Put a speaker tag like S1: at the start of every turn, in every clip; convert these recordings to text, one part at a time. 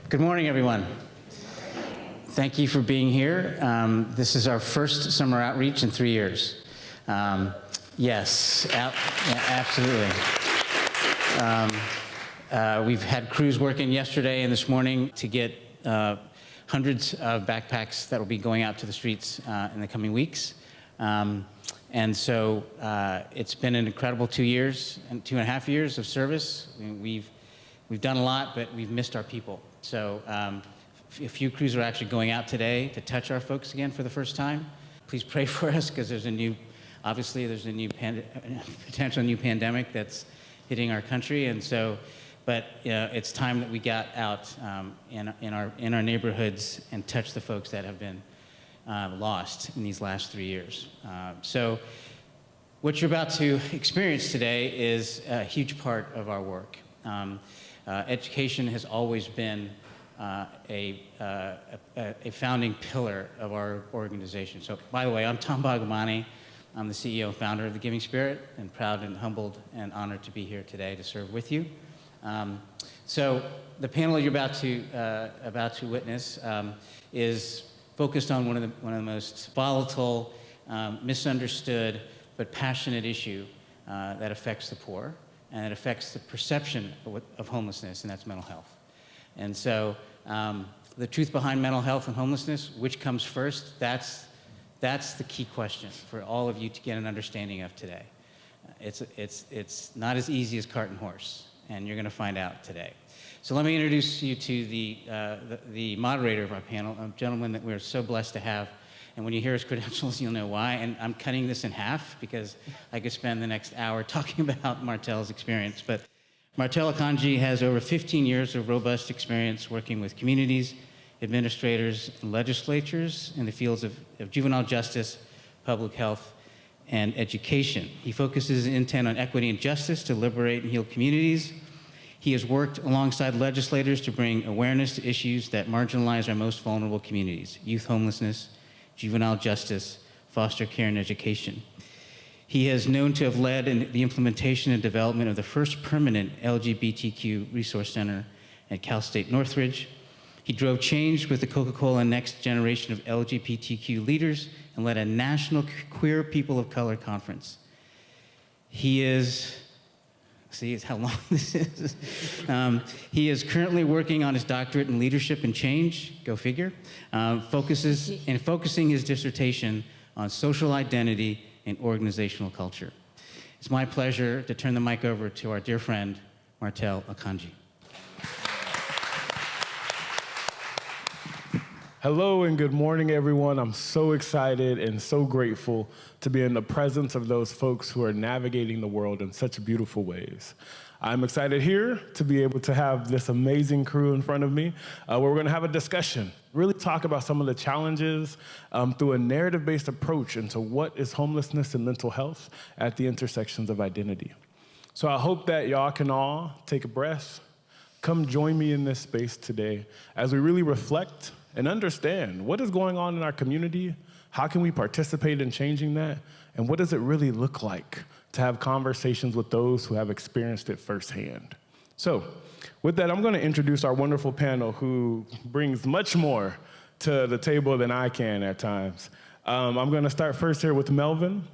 S1: Good morning, everyone. Thank you for being here. This is our first summer outreach in 3 years. Yes, absolutely. We've had crews working yesterday and this morning to get hundreds of backpacks that will be going out to the streets in the coming weeks. And so it's been an incredible 2 years and 2.5 years of service. I mean, we've done a lot, but we've missed our people. So a few crews are actually going out today to touch our folks again for the first time. Please pray for us, because there's a new potential new pandemic that's hitting our country. And so, but it's time that we got out in our neighborhoods and touch the folks that have been lost in these last 3 years. So what you're about to experience today is a huge part of our work. Education has always been a founding pillar of our organization. So, by the way, I'm Tom Bhagamani. I'm the CEO and founder of The Giving Spirit, and proud and humbled and honored to be here today to serve with you. So, the panel you're about to witness is focused on one of the most volatile, misunderstood, but passionate issue that affects the poor, and it affects the perception of homelessness, and that's mental health. And so the truth behind mental health and homelessness, which comes first, that's the key question for all of you to get an understanding of today. It's not as easy as cart and horse, and you're going to find out today. So let me introduce you to the moderator of our panel, a gentleman that we're so blessed to have. And when you hear his credentials, you'll know why. And I'm cutting this in half because I could spend the next hour talking about Martel's experience. But Martel Akanji has over 15 years of robust experience working with communities, administrators, and legislatures in the fields of juvenile justice, public health, and education. He focuses his intent on equity and justice to liberate and heal communities. He has worked alongside legislators to bring awareness to issues that marginalize our most vulnerable communities: youth homelessness, juvenile justice, foster care, and education. He is known to have led in the implementation and development of the first permanent LGBTQ resource center at Cal State Northridge. He drove change with the Coca-Cola Next Generation of LGBTQ leaders and led a national queer people of color conference. He is, see how long this is. He is currently working on his doctorate in leadership and change, go figure, focusing his dissertation on social identity and organizational culture. It's my pleasure to turn the mic over to our dear friend, Martel Akanji.
S2: Hello and good morning, everyone. I'm so excited and so grateful to be in the presence of those folks who are navigating the world in such beautiful ways. I'm excited here to be able to have this amazing crew in front of me, where we're going to have a discussion, really talk about some of the challenges through a narrative-based approach into what is homelessness and mental health at the intersections of identity. So I hope that y'all can all take a breath, come join me in this space today as we really reflect and understand what is going on in our community, how can we participate in changing that, and what does it really look like to have conversations with those who have experienced it firsthand. So with that, I'm going to introduce our wonderful panel who brings much more to the table than I can at times. I'm going to start first here with Melvin.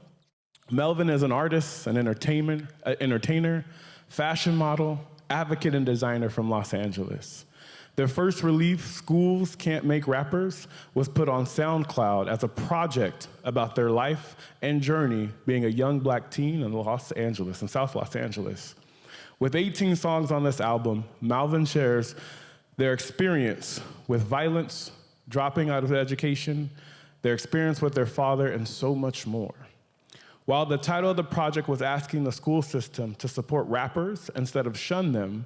S2: Melvin is an artist, an entertainer, fashion model, advocate, and designer from Los Angeles. Their first release, Schools Can't Make Rappers, was put on SoundCloud as a project about their life and journey being a young black teen in South Los Angeles. With 18 songs on this album, Melvin shares their experience with violence, dropping out of education, their experience with their father, and so much more. While the title of the project was asking the school system to support rappers instead of shun them,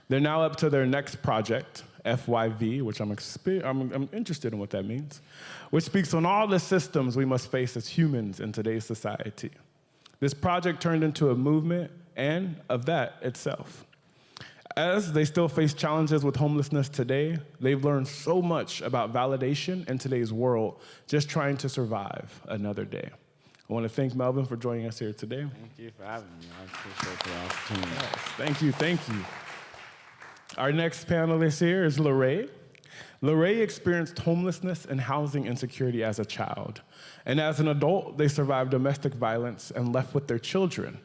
S2: they're now up to their next project, FYV, which I'm interested in what that means, which speaks on all the systems we must face as humans in today's society. This project turned into a movement and of that itself. As they still face challenges with homelessness today, they've learned so much about validation in today's world, just trying to survive another day. I want to thank Melvin for joining us here today.
S3: Thank you for having me. I appreciate the opportunity.
S2: Yes, thank you. Our next panelist here is Lorraine. Lorraine experienced homelessness and housing insecurity as a child. And as an adult, they survived domestic violence and left with their children.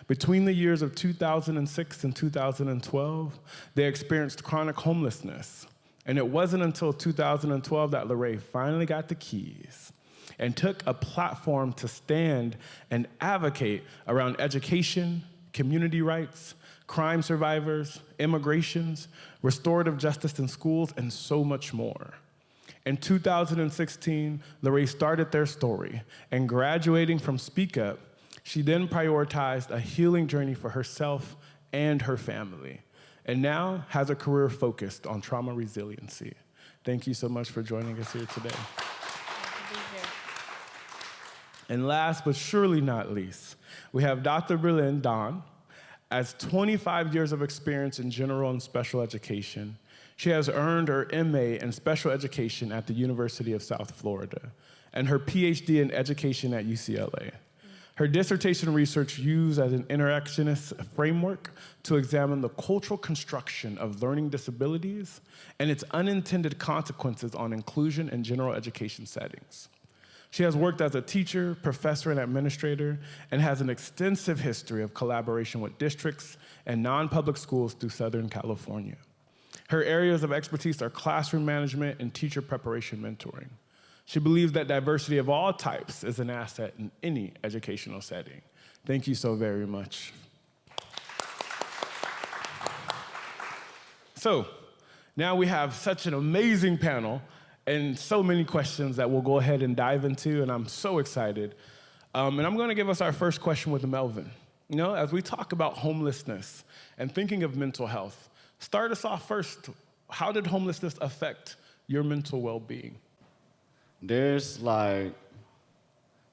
S2: Between the years of 2006 and 2012, they experienced chronic homelessness. And it wasn't until 2012 that Lorraine finally got the keys and took a platform to stand and advocate around education, community rights, crime survivors, immigrations, restorative justice in schools, and so much more. In 2016, Lorraine started their story, and graduating from Speak Up, she then prioritized a healing journey for herself and her family, and now has a career focused on trauma resiliency. Thank you so much for joining us here today. And last but surely not least, we have Dr. Berlin Don. As 25 years of experience in general and special education, she has earned her MA in special education at the University of South Florida and her PhD in education at UCLA. Her dissertation research used as an interactionist framework to examine the cultural construction of learning disabilities and its unintended consequences on inclusion in general education settings. She has worked as a teacher, professor, and administrator, and has an extensive history of collaboration with districts and non-public schools through Southern California. Her areas of expertise are classroom management and teacher preparation mentoring. She believes that diversity of all types is an asset in any educational setting. Thank you so very much. So, now we have such an amazing panel and so many questions that we'll go ahead and dive into, and I'm so excited. And I'm gonna give us our first question with Melvin. You know, as we talk about homelessness and thinking of mental health, start us off first. How did homelessness affect your mental well-being?
S3: There's like,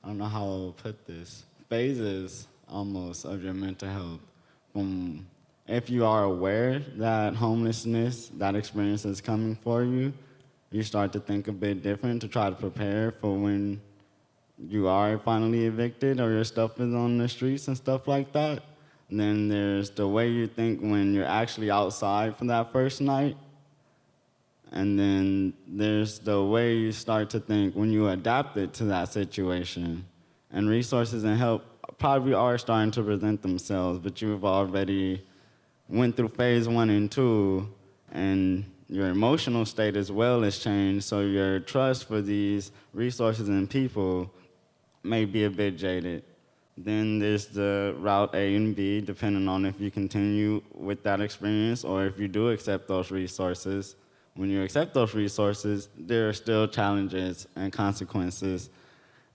S3: I don't know how to put this, phases almost of your mental health. If you are aware that homelessness, that experience is coming for you, you start to think a bit different to try to prepare for when you are finally evicted or your stuff is on the streets and stuff like that. And then there's the way you think when you're actually outside for that first night. And then there's the way you start to think when you adapt it to that situation. And resources and help probably are starting to present themselves, but you've already went through phase 1 and 2, and your emotional state as well has changed, so your trust for these resources and people may be a bit jaded. Then there's the route A and B, depending on if you continue with that experience or if you do accept those resources. When you accept those resources, there are still challenges and consequences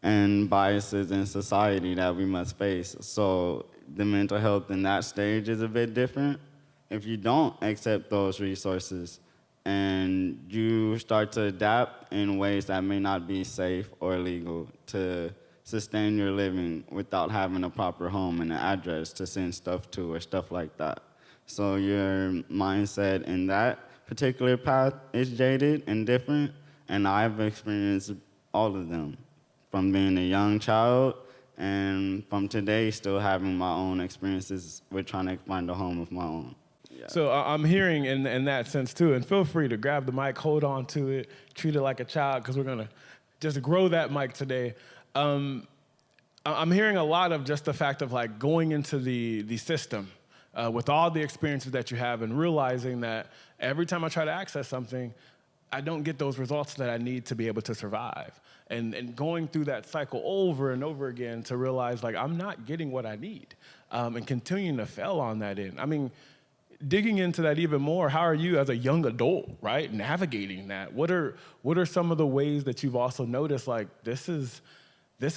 S3: and biases in society that we must face. So the mental health in that stage is a bit different. If you don't accept those resources and you start to adapt in ways that may not be safe or legal to sustain your living without having a proper home and an address to send stuff to or stuff like that. So your mindset in that particular path is jaded and different, and I've experienced all of them, from being a young child and from today still having my own experiences with trying to find a home of my own. Yeah.
S2: So I'm hearing in that sense too, and feel free to grab the mic, hold on to it, treat it like a child, because we're gonna just grow that mic today. I'm hearing a lot of just the fact of like going into the system with all the experiences that you have and realizing that every time I try to access something, I don't get those results that I need to be able to survive. And going through that cycle over and over again to realize like I'm not getting what I need and continuing to fail on that end. I mean, digging into that even more, how are you as a young adult, right, navigating that? What are some of the ways that you've also noticed like this is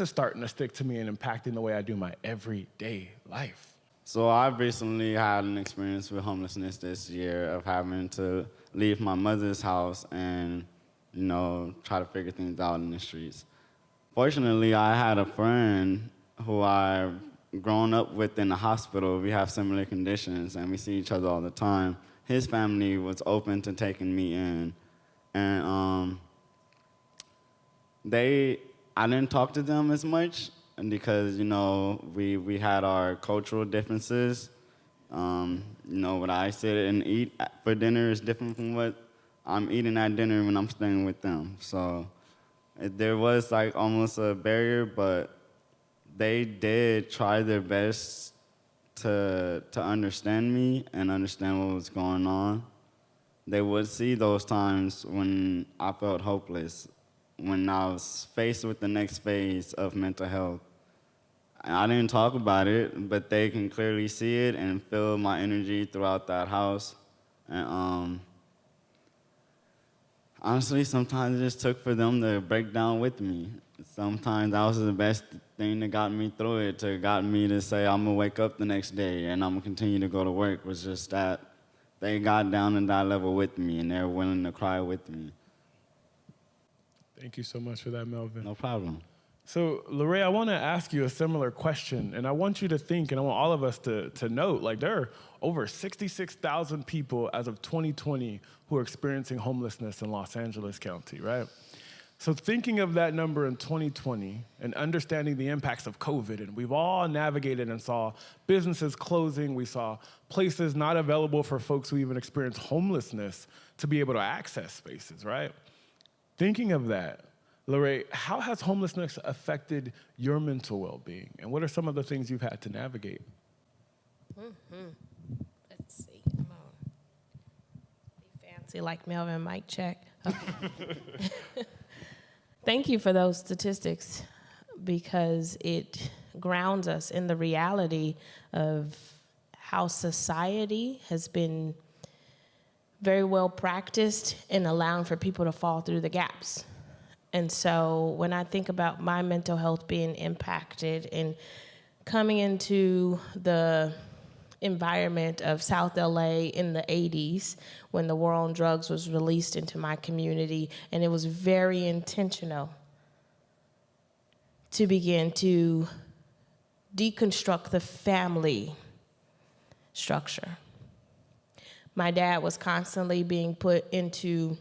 S2: starting to stick to me and impacting the way I do my everyday life?
S3: So I've recently had an experience with homelessness this year of having to leave my mother's house and, you know, try to figure things out in the streets. Fortunately, I had a friend who I've grown up with in the hospital. We have similar conditions and we see each other all the time. His family was open to taking me in. And I didn't talk to them as much because, you know, we had our cultural differences. You what I sit and eat for dinner is different from what I'm eating at dinner when I'm staying with them. So there was like almost a barrier, but they did try their best to understand me and understand what was going on. They would see those times when I felt hopeless, when I was faced with the next phase of mental health. I didn't talk about it, but they can clearly see it and feel my energy throughout that house. And honestly, sometimes it just took for them to break down with me. Sometimes that was the best thing that got me through it, got me to say I'm gonna wake up the next day and I'm gonna continue to go to work, was just that they got down to that level with me and they're willing to cry with me.
S2: Thank you so much for that, Melvin.
S3: No problem.
S2: So, Lorraine, I want to ask you a similar question, and I want you to think, and I want all of us to note, like there are over 66,000 people as of 2020 who are experiencing homelessness in Los Angeles County, right? So thinking of that number in 2020 and understanding the impacts of COVID, and we've all navigated and saw businesses closing, we saw places not available for folks who even experience homelessness to be able to access spaces, right? Thinking of that, Lorraine, how has homelessness affected your mental well-being? And what are some of the things you've had to navigate?
S4: Let's see. Come on. Be fancy like Melvin mic check. Okay. Thank you for those statistics because it grounds us in the reality of how society has been very well practiced in allowing for people to fall through the gaps. And so when I think about my mental health being impacted and coming into the environment of South LA in the 80s when the War on Drugs was released into my community, and it was very intentional to begin to deconstruct the family structure. My dad was constantly being put into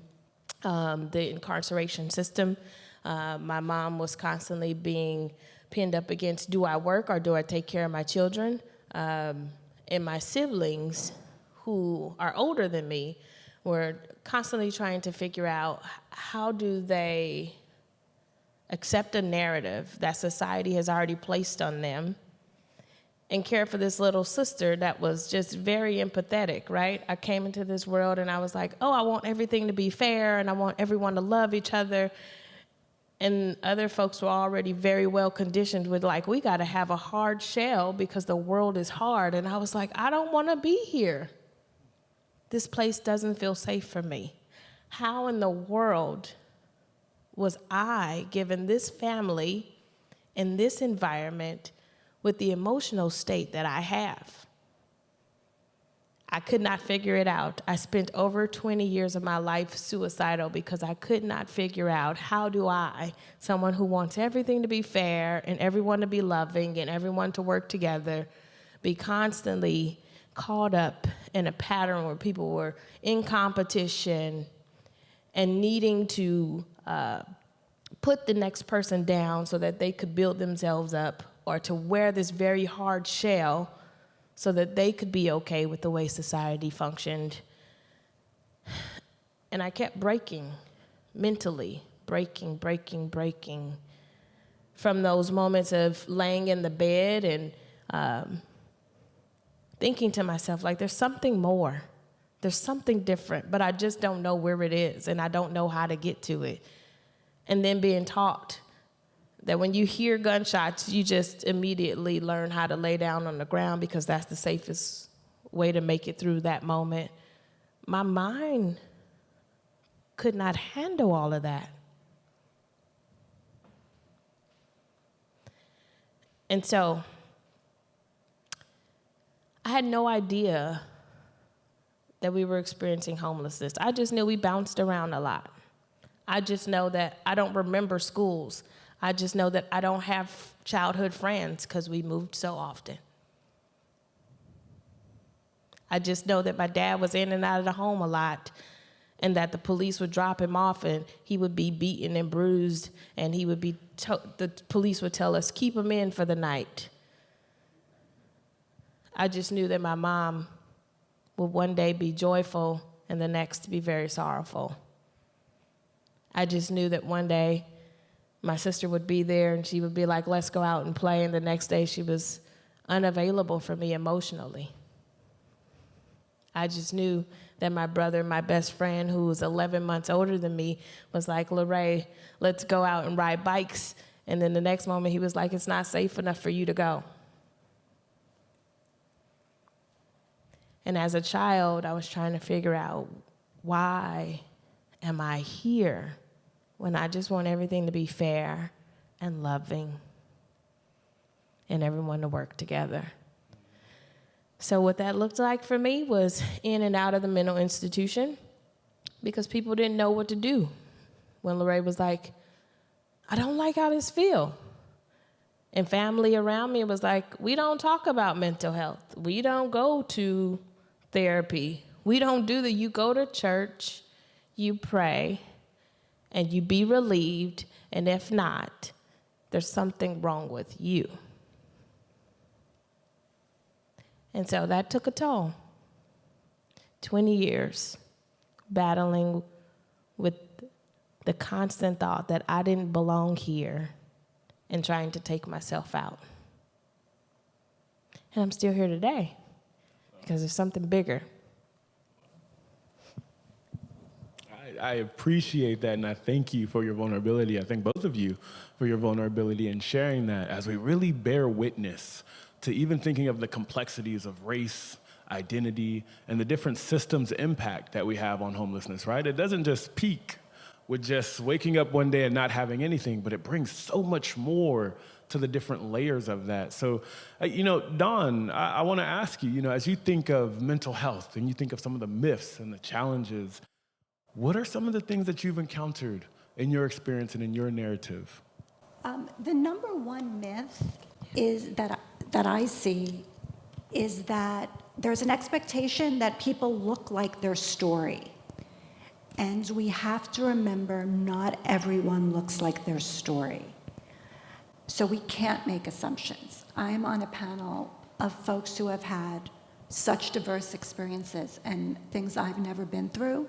S4: the incarceration system. My mom was constantly being pinned up against, do I work or do I take care of my children? And my siblings, who are older than me, were constantly trying to figure out how do they accept a narrative that society has already placed on them and care for this little sister that was just very empathetic, right? I came into this world and I was like, oh, I want everything to be fair and I want everyone to love each other. And other folks were already very well conditioned with like, we gotta have a hard shell because the world is hard. And I was like, I don't wanna be here. This place doesn't feel safe for me. How in the world was I given this family in this environment with the emotional state that I have? I could not figure it out. I spent over 20 years of my life suicidal because I could not figure out how do I, someone who wants everything to be fair and everyone to be loving and everyone to work together, be constantly caught up in a pattern where people were in competition and needing to put the next person down so that they could build themselves up, or to wear this very hard shell so that they could be okay with the way society functioned. And I kept breaking, mentally, breaking. From those moments of laying in the bed and thinking to myself, like, there's something more. There's something different, but I just don't know where it is, and I don't know how to get to it. And then being taught that when you hear gunshots, you just immediately learn how to lay down on the ground because that's the safest way to make it through that moment. My mind could not handle all of that. And so I had no idea that we were experiencing homelessness. I just knew we bounced around a lot. I just know that I don't remember schools. I just know that I don't have childhood friends because we moved so often. I just know that my dad was in and out of the home a lot, and that the police would drop him off and he would be beaten and bruised, and he would be the police would tell us, keep him in for the night. I just knew that my mom would one day be joyful and the next be very sorrowful. I just knew that one day my sister would be there and she would be like, let's go out and play. And the next day she was unavailable for me emotionally. I just knew that my brother, my best friend, who was 11 months older than me, was like, Lorraine, let's go out and ride bikes. And then the next moment he was like, it's not safe enough for you to go. And as a child, I was trying to figure out, why am I here when I just want everything to be fair and loving and everyone to work together? So what that looked like for me was in and out of the mental institution because people didn't know what to do. When Lorraine was like, I don't like how this feels. And family around me was like, we don't talk about mental health. We don't go to therapy. We don't do that. You go to church, you pray, and you be relieved. And if not, there's something wrong with you. And so that took a toll. 20 years battling with the constant thought that I didn't belong here and trying to take myself out. And I'm still here today because there's something bigger.
S2: I appreciate that, and I thank you for your vulnerability. I thank both of you for your vulnerability and sharing that as we really bear witness to even thinking of the complexities of race, identity, and the different systems impact that we have on homelessness, right? It doesn't just peak with just waking up one day and not having anything, but it brings so much more to the different layers of that. So, Dawn, I want to ask you, as you think of mental health and you think of some of the myths and the challenges, what are some of the things that you've encountered in your experience and in your narrative?
S5: The number one myth is that I see is that there's an expectation that people look like their story. And we have to remember not everyone looks like their story. So we can't make assumptions. I'm on a panel of folks who have had such diverse experiences and things I've never been through.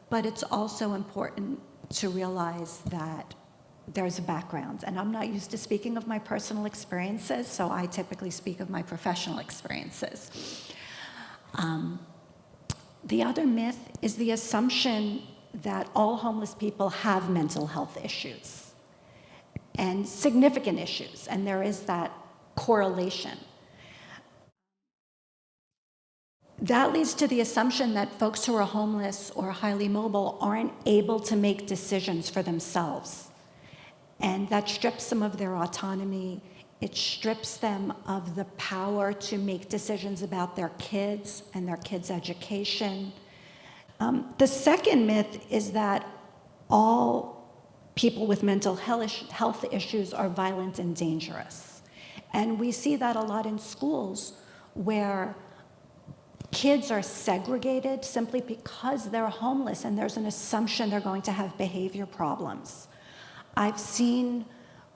S5: But it's also important to realize that there's a background. And I'm not used to speaking of my personal experiences, so I typically speak of my professional experiences. The other myth is the assumption that all homeless people have mental health issues and significant issues, and there is that correlation. That leads to the assumption that folks who are homeless or highly mobile aren't able to make decisions for themselves. And that strips them of their autonomy. It strips them of the power to make decisions about their kids and their kids' education. The second myth is that all people with mental health issues are violent and dangerous. And we see that a lot in schools where kids are segregated simply because they're homeless and there's an assumption they're going to have behavior problems. I've seen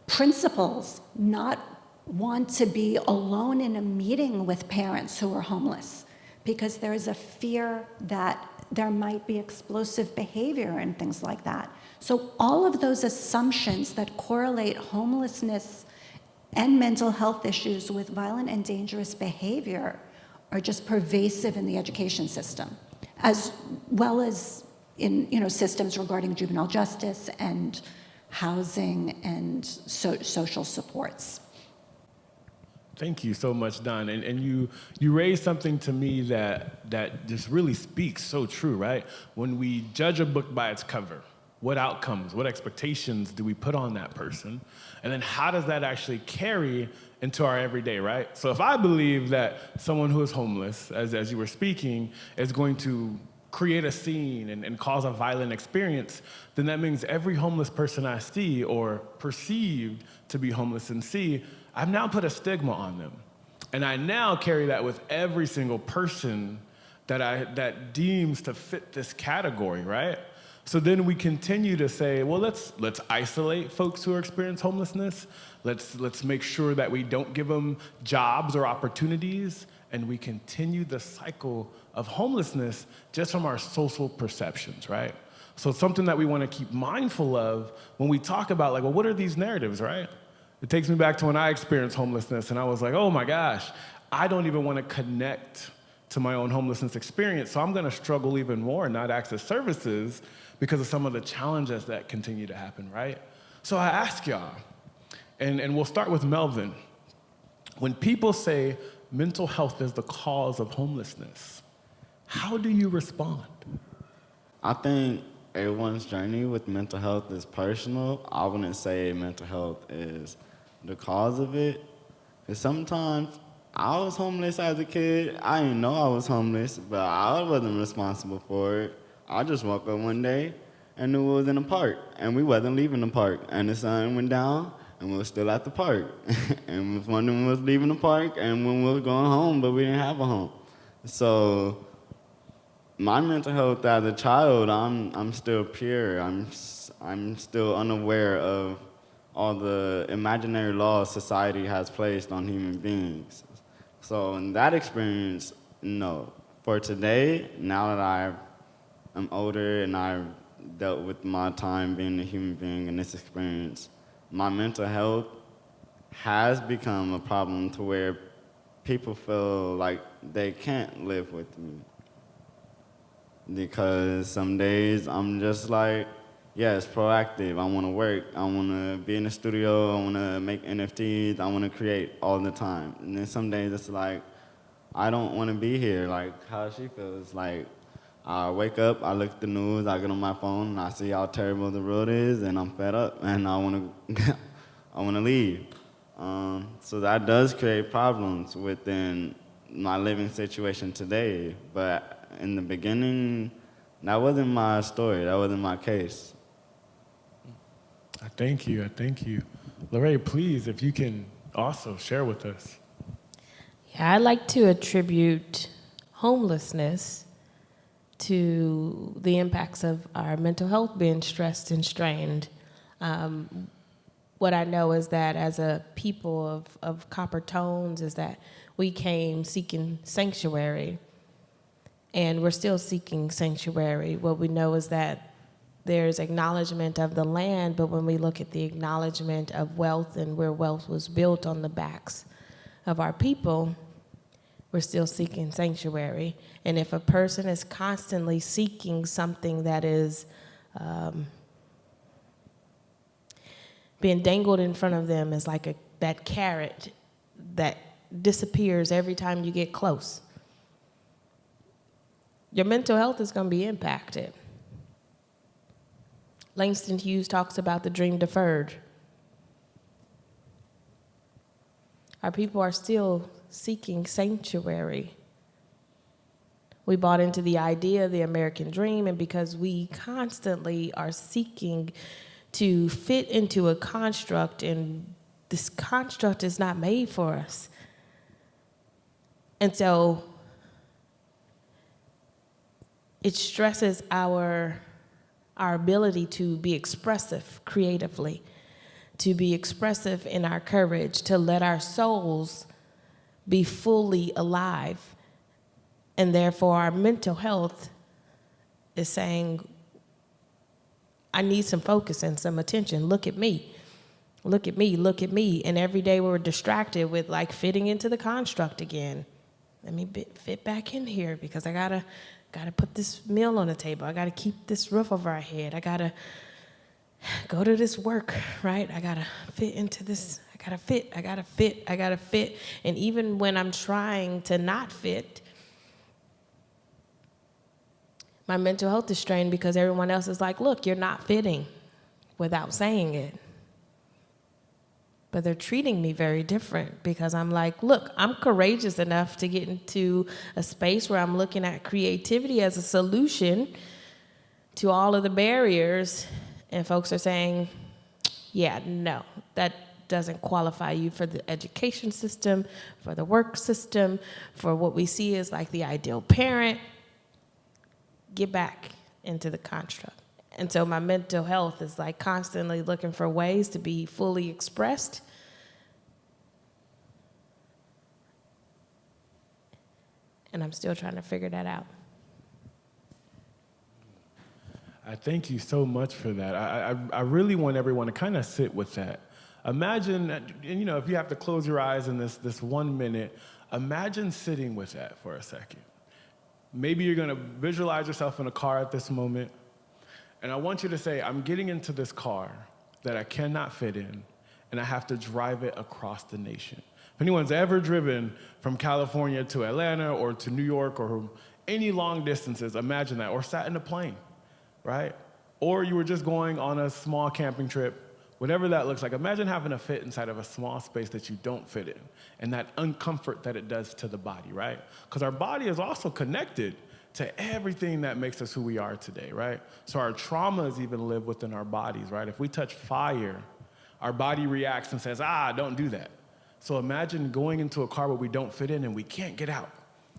S5: principals not want to be alone in a meeting with parents who are homeless because there is a fear that there might be explosive behavior and things like that. So all of those assumptions that correlate homelessness and mental health issues with violent and dangerous behavior are just pervasive in the education system, as well as in systems regarding juvenile justice and housing and social supports.
S2: Thank you so much, Don. And you raised something to me that just really speaks so true, right? When we judge a book by its cover, what outcomes, what expectations do we put on that person? And then how does that actually carry into our everyday, right? So if I believe that someone who is homeless, as you were speaking, is going to create a scene and cause a violent experience, then that means every homeless person I see or perceived to be homeless and see, I've now put a stigma on them. And I now carry that with every single person that deems to fit this category, right? So then we continue to say, well, let's isolate folks who experience homelessness. Let's make sure that we don't give them jobs or opportunities. and we continue the cycle of homelessness just from our social perceptions, right? So it's something that we want to keep mindful of when we talk about, like, well, what are these narratives, right? It takes me back to when I experienced homelessness, and I was like, oh my gosh, I don't even want to connect to my own homelessness experience, so I'm going to struggle even more and not access services because of some of the challenges that continue to happen, right? So I ask y'all, and we'll start with Melvin. When people say mental health is the cause of homelessness, how do you respond?
S3: I think everyone's journey with mental health is personal. I wouldn't say mental health is the cause of it. Because sometimes I was homeless as a kid. I didn't know I was homeless, but I wasn't responsible for it. I just woke up one day and knew we was in the park, and we wasn't leaving the park. And the sun went down, and we were still at the park. And we was wondering when we was leaving the park and when we was going home, but we didn't have a home. So my mental health as a child, I'm still pure. I'm still unaware of all the imaginary laws society has placed on human beings. So in that experience, no. For today, now that I'm older and I've dealt with my time being a human being in this experience, my mental health has become a problem to where people feel like they can't live with me. Because some days I'm just like, yes, proactive. I want to work. I want to be in the studio. I want to make NFTs. I want to create all the time. And then some days it's like, I don't want to be here. Like how she feels. Like I wake up, I look at the news, I get on my phone, and I see how terrible the world is, and I'm fed up, and I want to, I want to leave. So that does create problems within my living situation today. But in the beginning, that wasn't my story. That wasn't my case.
S2: I thank you. Lorraine, please, if you can also share with us.
S4: Yeah, I like to attribute homelessness to the impacts of our mental health being stressed and strained. What I know is that as a people of copper tones is that we came seeking sanctuary, and we're still seeking sanctuary. What we know is that there's acknowledgement of the land, but when we look at the acknowledgement of wealth and where wealth was built on the backs of our people, we're still seeking sanctuary. And if a person is constantly seeking something that is being dangled in front of them as like that carrot that disappears every time you get close, your mental health is going to be impacted. Langston Hughes talks about the dream deferred. Our people are still seeking sanctuary. We bought into the idea of the American dream, and because we constantly are seeking to fit into a construct, and this construct is not made for us. And so it stresses our ability to be expressive creatively, to be expressive in our courage, to let our souls be fully alive. And therefore, our mental health is saying, I need some focus and some attention. Look at me. Look at me. Look at me. And every day we're distracted with like fitting into the construct again. Let me fit back in here because I gotta put this meal on the table. I gotta keep this roof over our head. I gotta go to this work, right? I gotta fit into this. I gotta fit. And even when I'm trying to not fit, my mental health is strained because everyone else is like, look, you're not fitting, without saying it. But they're treating me very different because I'm like, look, I'm courageous enough to get into a space where I'm looking at creativity as a solution to all of the barriers. And folks are saying, yeah, no, that doesn't qualify you for the education system, for the work system, for what we see as like the ideal parent. Get back into the construct. And so my mental health is like constantly looking for ways to be fully expressed and I'm still trying to figure that out.
S2: I thank you so much for that. I really want everyone to kind of sit with that. Imagine, and if you have to close your eyes in this 1 minute, imagine sitting with that for a second. Maybe you're going to visualize yourself in a car at this moment, and I want you to say, I'm getting into this car that I cannot fit in, and I have to drive it across the nation. If anyone's ever driven from California to Atlanta or to New York or any long distances, imagine that, or sat in a plane, right? Or you were just going on a small camping trip, whatever that looks like. Imagine having to fit inside of a small space that you don't fit in and that uncomfort that it does to the body, right? Because our body is also connected to everything that makes us who we are today, right? So our traumas even live within our bodies, right? If we touch fire, our body reacts and says, don't do that. So imagine going into a car where we don't fit in and we can't get out.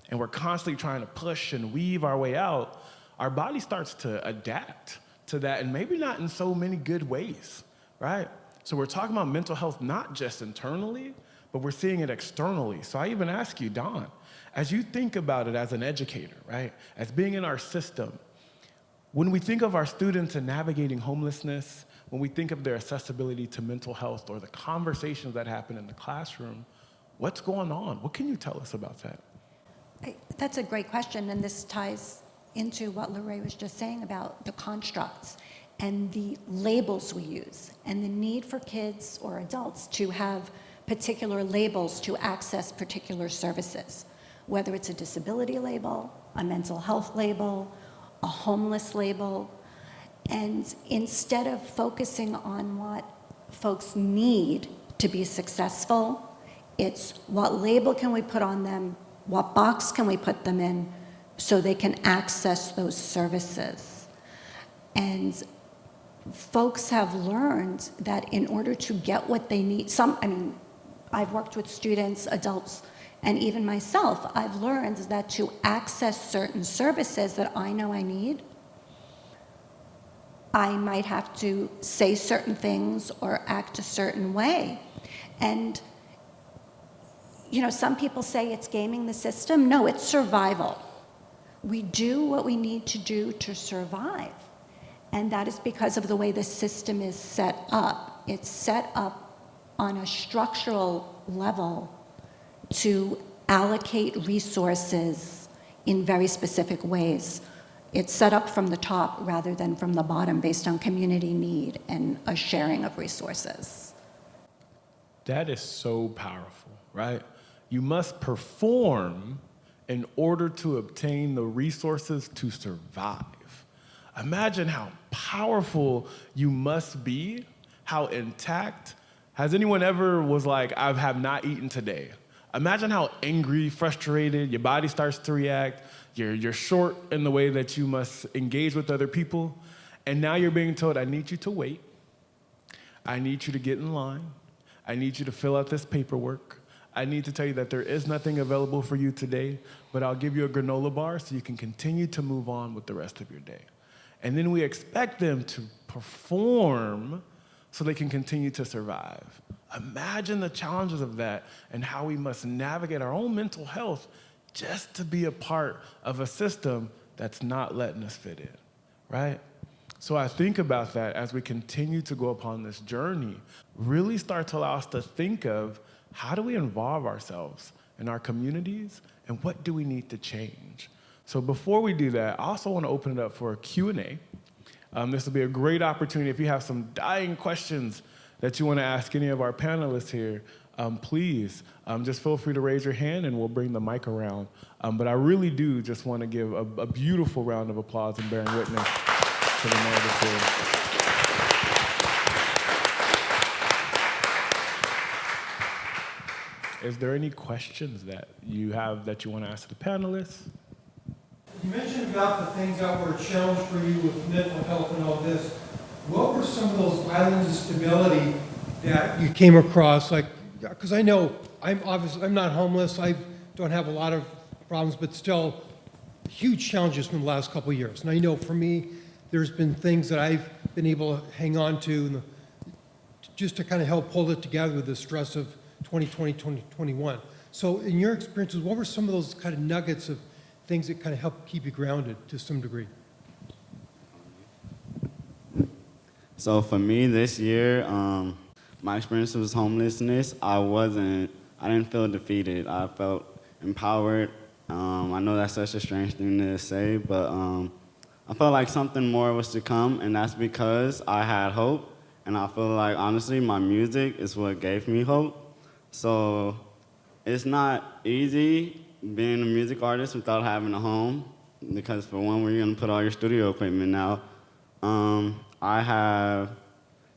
S2: And we're constantly trying to push and weave our way out. Our body starts to adapt to that, and maybe not in so many good ways, right? So we're talking about mental health not just internally, but we're seeing it externally. So I even ask you, Don, as you think about it as an educator, right, as being in our system, when we think of our students and navigating homelessness, when we think of their accessibility to mental health or the conversations that happen in the classroom, what's going on? What can you tell us about that?
S5: That's a great question, and this ties into what Lorraine was just saying about the constructs and the labels we use and the need for kids or adults to have particular labels to access particular services, whether it's a disability label, a mental health label, a homeless label. And instead of focusing on what folks need to be successful, it's what label can we put on them, what box can we put them in so they can access those services. And folks have learned that in order to get what they need, I've worked with students, adults, and even myself, I've learned that to access certain services that I know I need, I might have to say certain things or act a certain way. And, some people say it's gaming the system. No, it's survival. We do what we need to do to survive. And that is because of the way the system is set up. It's set up on a structural level to allocate resources in very specific ways. It's set up from the top rather than from the bottom based on community need and a sharing of resources.
S2: That is so powerful, right? You must perform in order to obtain the resources to survive. Imagine how powerful you must be, how intact. Has anyone ever was like, I have not eaten today? Imagine how angry, frustrated, your body starts to react. You're short in the way that you must engage with other people. And now you're being told, I need you to wait. I need you to get in line. I need you to fill out this paperwork. I need to tell you that there is nothing available for you today, but I'll give you a granola bar so you can continue to move on with the rest of your day. And then we expect them to perform so they can continue to survive. Imagine the challenges of that and how we must navigate our own mental health just to be a part of a system that's not letting us fit in, right? So I think about that as we continue to go upon this journey, really start to allow us to think of how do we involve ourselves in our communities and what do we need to change? So before we do that, I also want to open it up for a Q&A. This will be a great opportunity. If you have some dying questions that you want to ask any of our panelists here, please just feel free to raise your hand and we'll bring the mic around. But I really do just want to give a beautiful round of applause and bearing witness to the narrative here. Is there any questions that you have that you want to ask the panelists?
S6: You mentioned about the things that were a challenge for you with mental health and all this. What were some of those islands of stability that you came across? Like, because I know I'm not homeless. I don't have a lot of problems, but still huge challenges from the last couple of years. And I know for me, there's been things that I've been able to hang on to just to kind of help pull it together with the stress of 2020, 2021. So in your experiences, what were some of those kind of nuggets of things that kind of help keep you grounded to some degree?
S3: So for me this year, my experience was homelessness. I didn't feel defeated. I felt empowered. I know that's such a strange thing to say, but I felt like something more was to come, and that's because I had hope. And I feel like, honestly, my music is what gave me hope. So it's not easy being a music artist without having a home, because for one, where you're gonna put all your studio equipment now.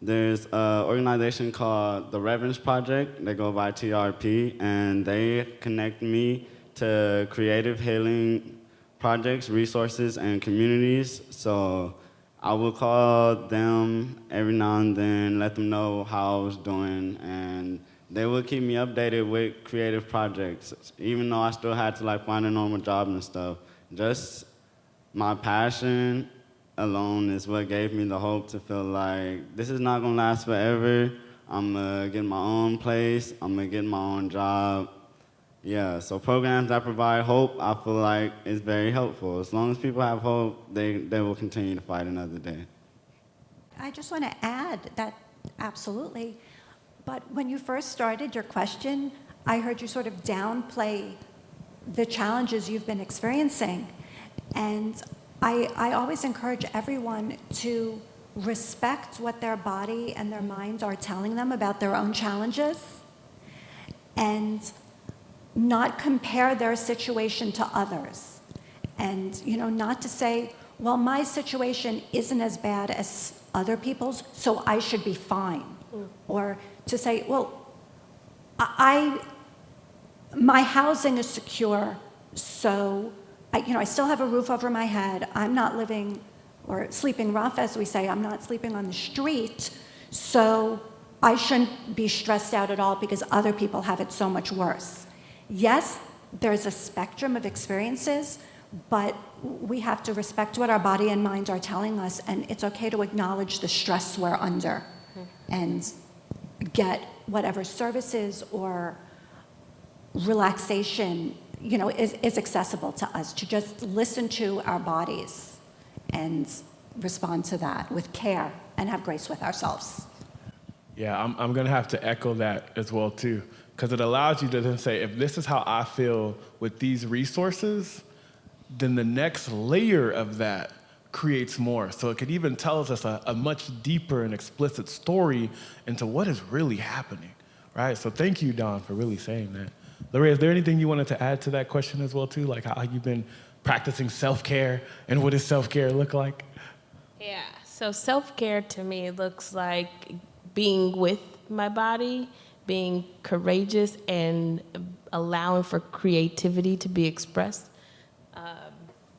S3: There's an organization called the Reverence Project. They go by TRP, and they connect me to creative healing projects, resources, and communities. So I will call them every now and then, let them know how I was doing, and they will keep me updated with creative projects, even though I still had to find a normal job and stuff. Just my passion alone is what gave me the hope to feel like this is not gonna last forever. I'm gonna get my own place. I'm gonna get my own job. Yeah, so programs that provide hope, I feel like is very helpful. As long as people have hope, they will continue to fight another day.
S5: I just want to add that absolutely. But when you first started your question, I heard you sort of downplay the challenges you've been experiencing. And I always encourage everyone to respect what their body and their minds are telling them about their own challenges, and not compare their situation to others. And, not to say, well, my situation isn't as bad as other people's, so I should be fine. Or to say, well, my housing is secure, so I still have a roof over my head. I'm not living or sleeping rough, as we say. I'm not sleeping on the street, so I shouldn't be stressed out at all because other people have it so much worse. Yes, there's a spectrum of experiences, but we have to respect what our body and mind are telling us, and it's okay to acknowledge the stress we're under and get whatever services or relaxation is accessible to us, to just listen to our bodies and respond to that with care and have grace with ourselves.
S2: Yeah, I'm going to have to echo that as well, too, because it allows you to then say, if this is how I feel with these resources, then the next layer of that creates more. So it could even tell us a much deeper and explicit story into what is really happening, right? So thank you, Don, for really saying that. Lorraine, is there anything you wanted to add to that question as well, too? Like how you've been practicing self-care, and what does self-care look like?
S4: Yeah, so self-care to me looks like being with my body, being courageous, and allowing for creativity to be expressed.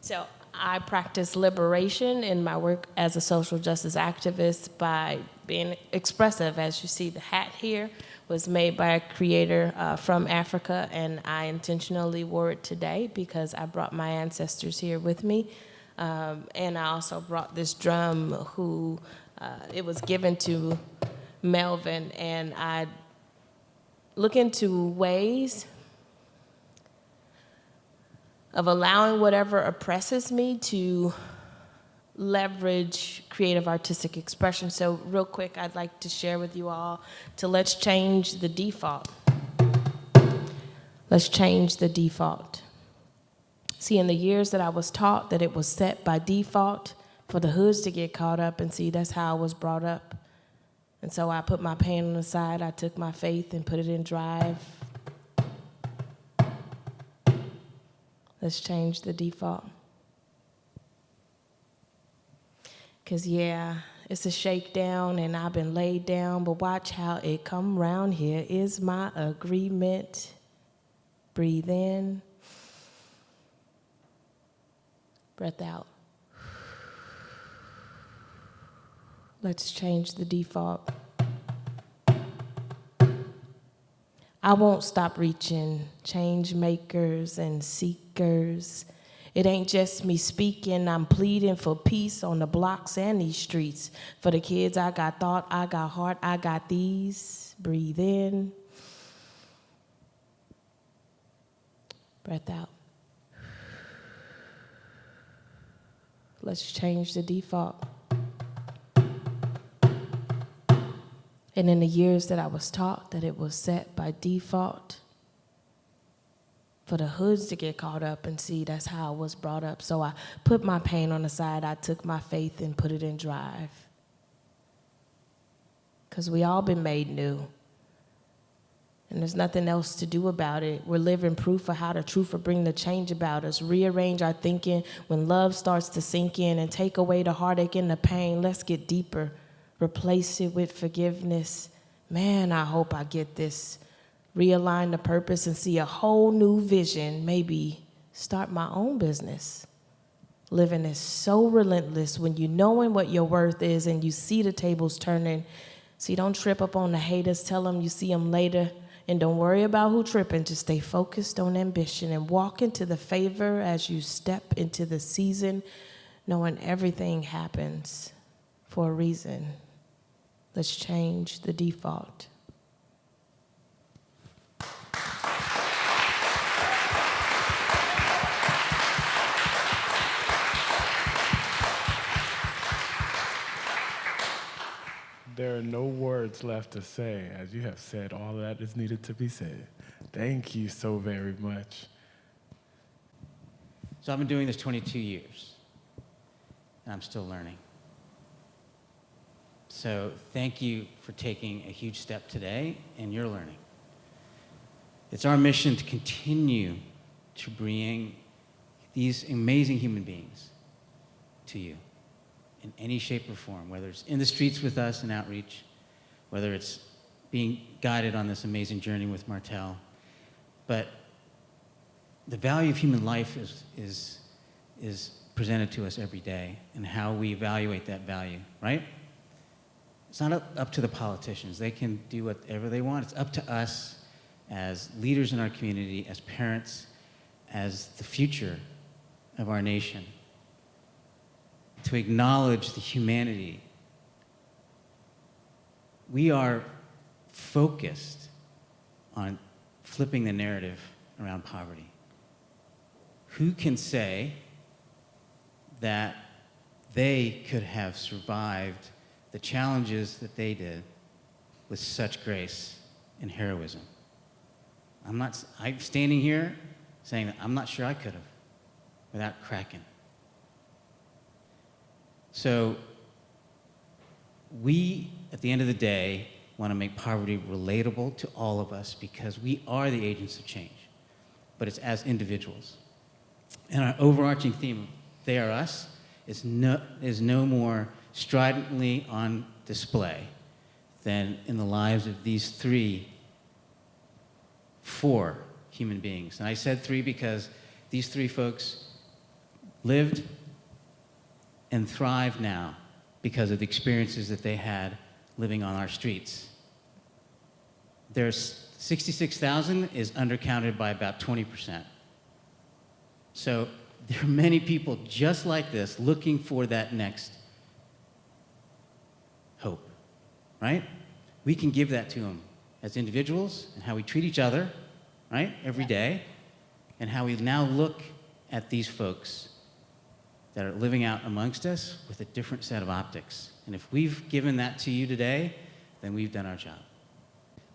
S4: So I practice liberation in my work as a social justice activist by being expressive. As you see, the hat here was made by a creator from Africa, and I intentionally wore it today because I brought my ancestors here with me. And I also brought this drum it was given to Melvin, and I look into ways of allowing whatever oppresses me to leverage creative artistic expression. So real quick, I'd like to share with you all let's change the default. Let's change the default. See, in the years that I was taught that it was set by default for the hoods to get caught up, and see, that's how I was brought up. And so I put my pain on the side, I took my faith and put it in drive. Let's change the default. Because, yeah, it's a shakedown and I've been laid down, but watch how it come round. Here is my agreement. Breathe in. Breath out. Let's change the default. I won't stop reaching, change makers and seekers. It ain't just me speaking, I'm pleading for peace on the blocks and these streets. For the kids, I got thought, I got heart, I got these. Breathe in. Breath out. Let's change the default. And in the years that I was taught that it was set by default, for the hoods to get caught up and see that's how I was brought up. So I put my pain on the side. I took my faith and put it in drive. Because we all been made new. And there's nothing else to do about it. We're living proof of how the truth will bring the change about us. Rearrange our thinking when love starts to sink in and take away the heartache and the pain. Let's get deeper. Replace it with forgiveness. Man, I hope I get this. Realign the purpose and see a whole new vision. Maybe start my own business. Living is so relentless when you knowing what your worth is and you see the tables turning. See, don't trip up on the haters. Tell them you see them later. And don't worry about who tripping. Just stay focused on ambition and walk into the favor as you step into the season, knowing everything happens for a reason. Let's change the default.
S2: There are no words left to say, as you have said all that is needed to be said. Thank you so very much.
S1: So I've been doing this 22 years, and I'm still learning. So thank you for taking a huge step today in your learning. It's our mission to continue to bring these amazing human beings to you in any shape or form, whether it's in the streets with us in outreach, whether it's being guided on this amazing journey with Martel. But the value of human life is presented to us every day, and how we evaluate that value, right? It's not up to the politicians. They can do whatever they want. It's up to us as leaders in our community, as parents, as the future of our nation, to acknowledge the humanity. We are focused on flipping the narrative around poverty. Who can say that they could have survived the challenges that they did with such grace and heroism? I'm standing here saying that I'm not sure I could have without cracking. So we, at the end of the day, want to make poverty relatable to all of us because we are the agents of change, but it's as individuals. And our overarching theme, they are us, is no more stridently on display than in the lives of these four human beings. And I said three because these three folks lived and thrive now because of the experiences that they had living on our streets. There's 66,000 is undercounted by about 20%. So there are many people just like this looking for that next hope, right? We can give that to them as individuals and how we treat each other, right, every day, and how we now look at these folks that are living out amongst us with a different set of optics. And if we've given that to you today, then we've done our job.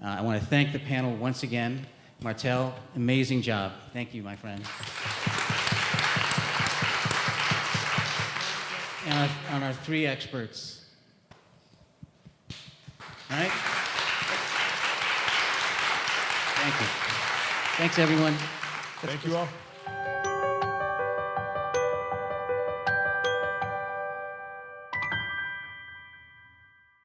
S1: I want to thank the panel once again. Martel, amazing job. Thank you, my friend. And our three experts. All right? Thank you. Thanks, everyone.
S2: Thank you all.